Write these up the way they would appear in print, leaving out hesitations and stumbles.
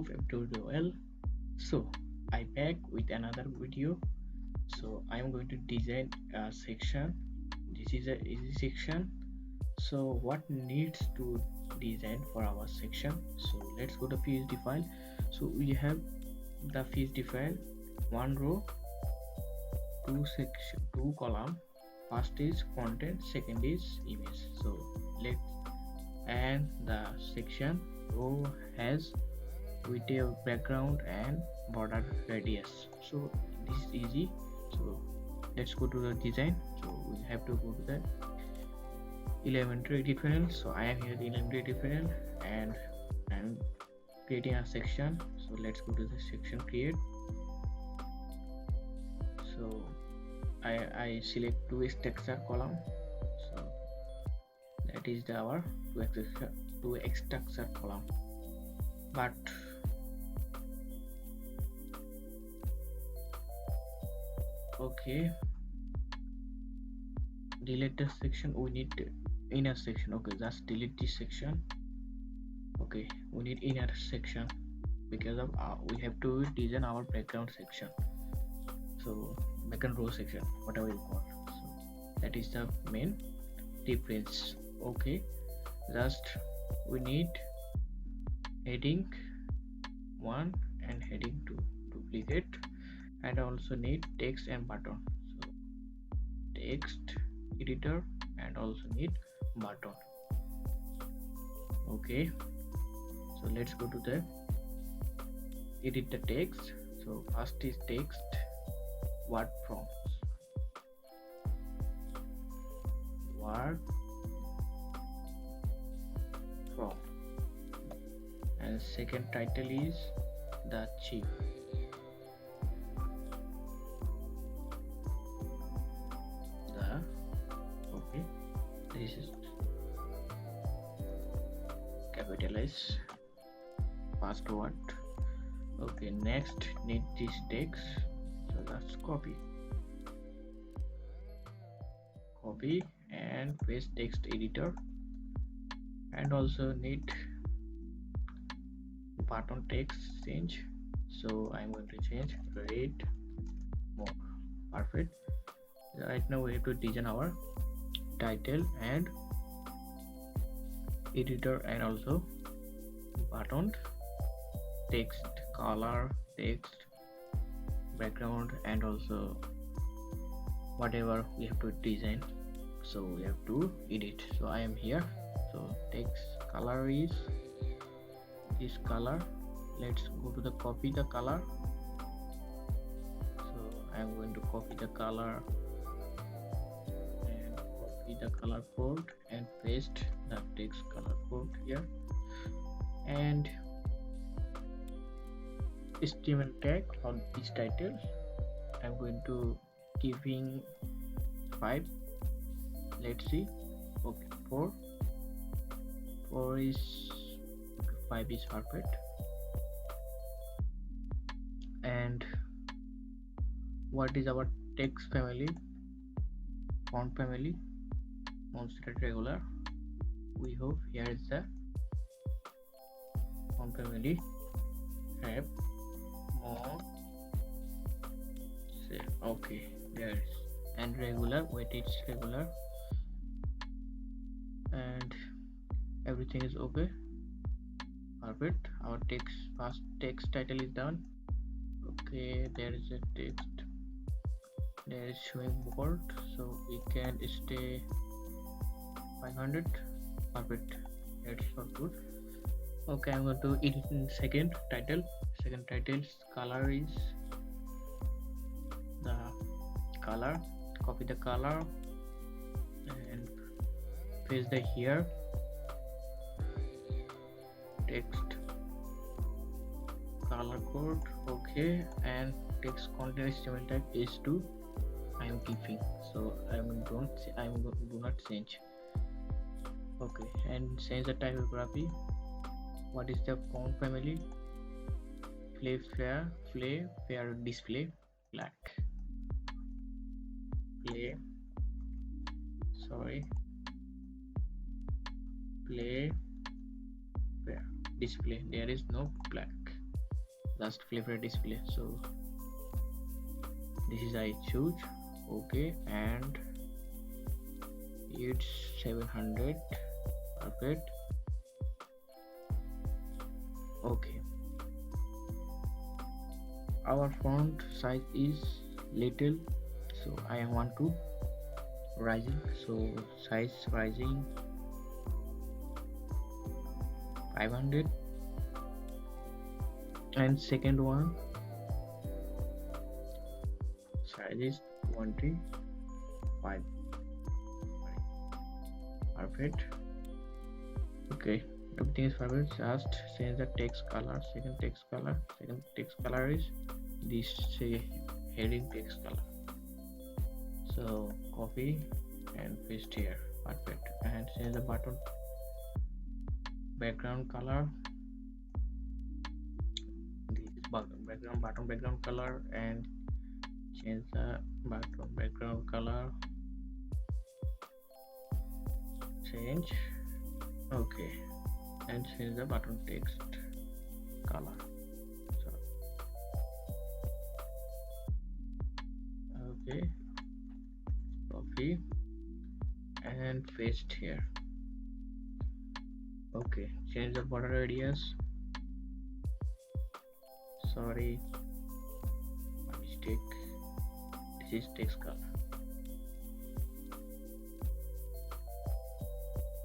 hope everything will well. So I back with another video. So I am going to design a section. This is a easy section. So what needs to design for our section? So let's go to PSD file. So we have the PSD file, one row, two column. First is content, second is image. So let's, and the section row has with a background and border radius. So this is easy. So let's go to the design. So we have to go to the Elementor edit panel. So I am here in Elementor edit panel and I'm creating a section. So let's go to the section create. So I select two texture column. So that is our two texture column. But okay, delete the section. We need inner section. Okay, just delete this section. Okay, we need inner section because of we have to design our background section. So background row section, whatever you call. So that is the main difference. Okay, just we need heading 1 and heading 2 duplicate, and also need text and button. So text editor and also need button. Okay, so let's go to the edit the text. So first is text, word prompts, word prompt, and second title is the chief. Okay, this is capitalize password. Okay, next need this text. So that's copy and paste text editor, and also need button text change. So I'm going to change red more. Perfect. Right now we have to design our title and editor and also button, text, color, text, background, and also whatever we have to design. So we have to edit. So I am here. So text color is this color. Let's go to the copy the color. So I am going to copy the color and copy the color code and paste the text color code here, and HTML tag on this title. I'm going to giving 5. Let's see. Okay, 4 is 5 is perfect. And what is our text family? Font family, monster regular. We hope here is the font family. Have more. Say okay, there is, and regular. Wait, it's regular, and everything is okay. Perfect. Our first text title is done. Okay, there is a text. There is showing bold, so we can stay 500. Perfect. That's so good. Okay, I'm going to edit in second title. Second title's color is the color. Copy the color and paste the here. Text color code. Okay, and text content HTML tag h2 I am keeping. So do not change. Okay, and change the typography. What is the font family? Fair display black. Play fair display. There is no black. just flavor display. So this is I choose. Okay, and it's 700. Perfect. Okay, our font size is little, so I want to rising, so size rising 500, and second one size is 25. Perfect. Okay, everything is perfect. Just change the text color. Second text color is this, say, heading text color. So copy and paste here. Perfect. And change the button background color. This is background color, and change the background color. Change. Okay, and change the button text color. So okay, copy and paste here. Okay, change the border radius. Sorry, my mistake. This is text color.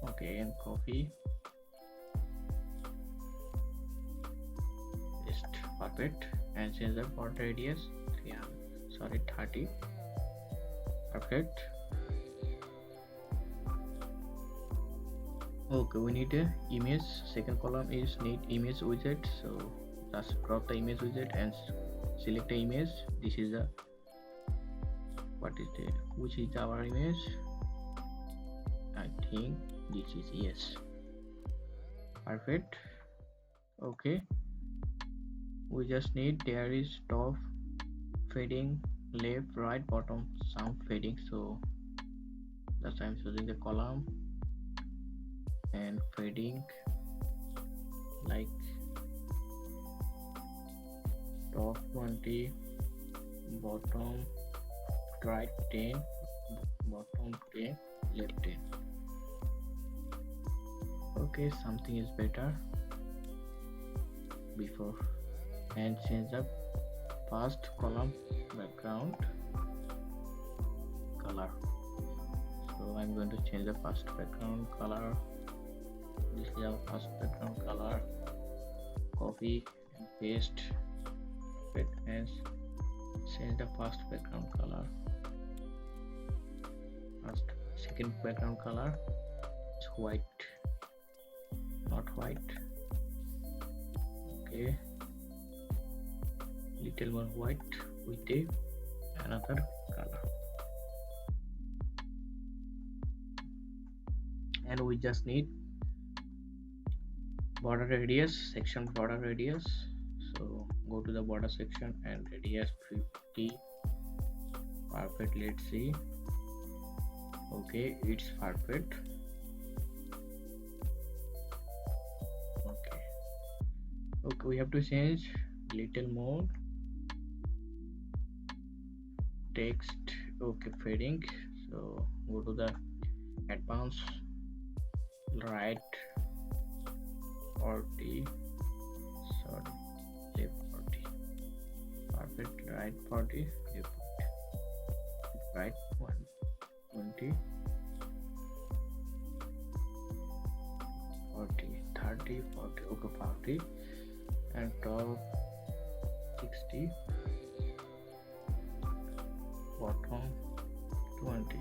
Okay, and copy, paste. Perfect. And change the border radius. 30. Perfect. Okay, we need a image. Second column is need image widget. So just drop the image widget and select the image. This is the which is our image? I think this is yes. Perfect. Okay, we just need, there is top fading, left, right, bottom, some fading. So that's I'm choosing the column and fading like top 20, bottom right 10, bottom 10, left 10. Okay, something is better before. And change the first column background color. So I'm going to change the first background color. This is our first background color. Copy and paste. And change the first background color. Second background color is white, not white. Okay, little more white with another color. And we just need border radius, section border radius. So go to the border section and radius 50. Perfect. Let's see. Okay, it's perfect. Okay, we have to change little more text. Okay, fading. So go to the advanced, right 40, sorry, left 40. Perfect. Right 40, left 40. Right 120, 40, 30, 40. Okay, 40. And top 60, bottom 20.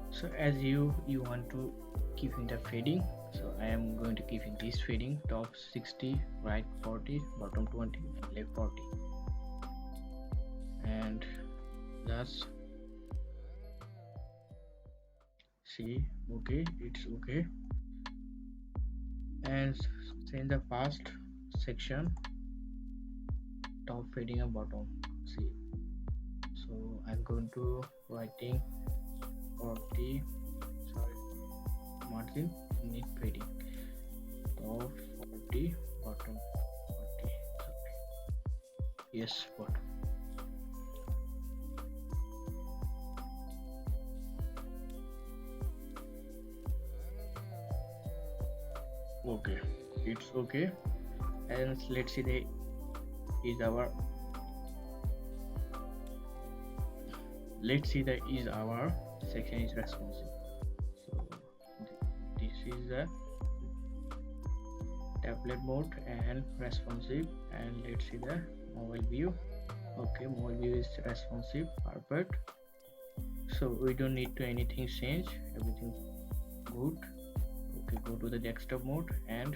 So as you want to keep in the fading, so I am going to keep in this fading, top 60, right 40, bottom 20, and left 40. And just see. Okay, it's okay. And change the first section, top fading and bottom. See, so I'm going to writing 40, sorry, margin need fading, top 40, bottom 40. yes, what? Okay, it's okay. And let's see the is our let's see the is our section is responsive. So this is the tablet mode and responsive, and let's see the mobile view. Okay, mobile view is responsive, perfect. So we don't need to anything change, everything good. Okay, go to the desktop mode, and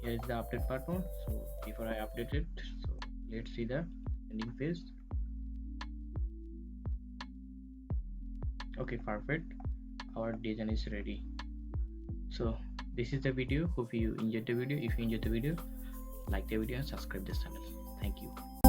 here is the update button. So before I update it, so let's see the ending page. Okay, perfect, our design is ready. So this is the video. Hope you enjoyed the video. If you enjoyed the video, like the video and subscribe this channel. Thank you.